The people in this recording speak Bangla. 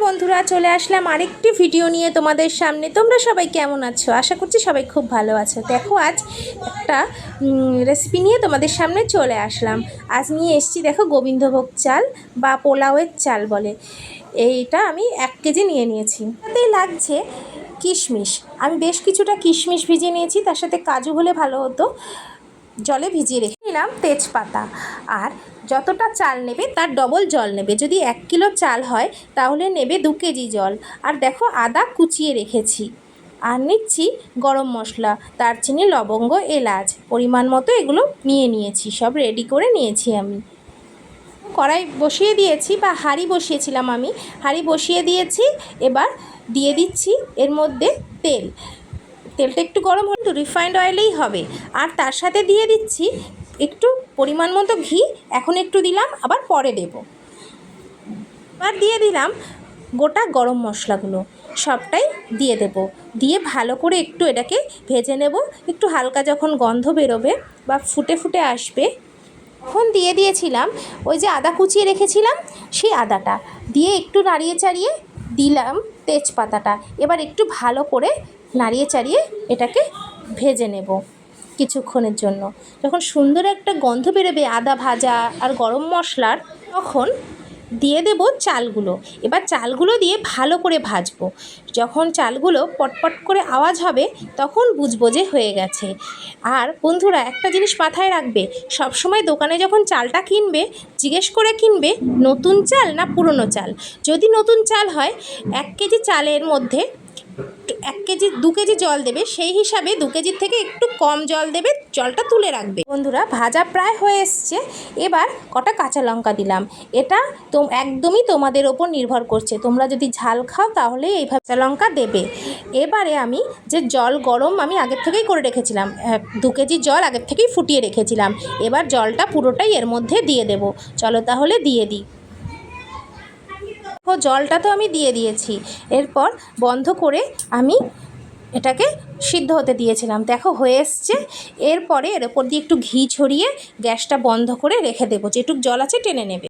বন্ধুরা, চলে আসলাম আরেকটি ভিডিও নিয়ে তোমাদের সামনে। তোমরা সবাই কেমন আছো? আশা করছি সবাই খুব ভালো আছো। দেখো, আজ একটা রেসিপি নিয়ে তোমাদের সামনে চলে আসলাম। আজ নিয়ে এসেছি, দেখো, গোবিন্দভোগ চাল বা পোলাওয়ের চাল বলে। এইটা আমি 1 কেজি নিয়ে নিয়েছি। তাতেই লাগছে কিশমিশ। আমি বেশ কিছুটা কিশমিশ ভিজিয়ে নিয়েছি, তার সাথে কাজু হলে ভালো হতো। জলে ভিজিয়ে রেখে নিলাম তেজপাতা। আর যতটা চাল নেবে তার ডবল জল নেবে। যদি 1 কিলো চাল হয় তাহলে নেবে 2 কেজি জল। আর দেখো, আদা কুচিয়ে রেখেছি। আর নিচ্ছি গরম মশলা, দারচিনি, লবঙ্গ, এলাচ পরিমাণ মতো, এগুলো নিয়ে নিয়েছি, সব রেডি করে নিয়েছি। আমি কড়াই বসিয়ে দিয়েছি, বা হাঁড়ি বসিয়েছিলাম, আমি হাঁড়ি বসিয়ে দিয়েছি। এবার দিয়ে দিচ্ছি এর মধ্যে তেল। তেলটা একটু গরম হলে রিফাইন্ড অয়েলেই হবে। আর তার সাথে দিয়ে দিচ্ছি একটু পরিমাণ মতো ঘি। এখন একটু দিলাম, আবার পরে দেব। আর দিয়ে দিলাম গোটা গরম মশলাগুলো, সবটাই দিয়ে দেব। দিয়ে ভালো করে একটু এটাকে ভেজে নেব। একটু হালকা যখন গন্ধ বেরোবে বা ফুটে ফুটে আসবে, তখন দিয়ে দিয়েছিলাম ওই যে আদা কুচিয়ে রেখেছিলাম, সেই আদাটা দিয়ে একটু নাড়িয়ে চাড়িয়ে দিলাম তেজপাতাটা। এবার একটু ভালো করে নাড়িয়ে চাড়িয়ে এটাকে ভেজে নেব কিছুক্ষণের জন্য। যখন সুন্দর একটা গন্ধ বেরোবে আদা ভাজা আর গরম মশলার, তখন দিয়ে দেব চালগুলো। এবার চালগুলো দিয়ে ভালো করে ভাজবো। যখন চালগুলো পটপট করে আওয়াজ হবে, তখন বুঝবো যে হয়ে গেছে। আর বন্ধুরা, একটা জিনিস মাথায় রাখবে, সবসময় দোকানে যখন চালটা কিনবে, জিজ্ঞেস করে কিনবে নতুন চাল না পুরনো চাল। যদি নতুন চাল হয়, 1 কেজি চালের মধ্যে 2 কেজি জল দেবে। সেই হিসাবে 2 কেজির থেকে একটু কম জল দেবে, জলটা তুলে রাখবে। বন্ধুরা, ভাজা প্রায় হয়ে এসছে। এবার কটা কাঁচা লঙ্কা দিলাম। এটা একদমই তোমাদের ওপর নির্ভর করছে। তোমরা যদি ঝাল খাও তাহলে এইভাবে কাঁচা লঙ্কা দেবে। এবারে আমি যে জল গরম আমি আগের থেকেই করে রেখেছিলাম, 2 কেজি জল আগের থেকেই ফুটিয়ে রেখেছিলাম। এবার জলটা পুরোটাই এর মধ্যে দিয়ে দেব। চলো তাহলে দিয়ে দিই। জলটা তো আমি দিয়ে দিয়েছি। এরপর বন্ধ করে আমি এটাকে সিদ্ধ হতে দিয়েছিলাম। দেখো, হয়ে এসছে। এরপরে এর ওপর দিয়ে একটু ঘি ছড়িয়ে গ্যাসটা বন্ধ করে রেখে দেবো। যেটুক জল আছে টেনে নেবে।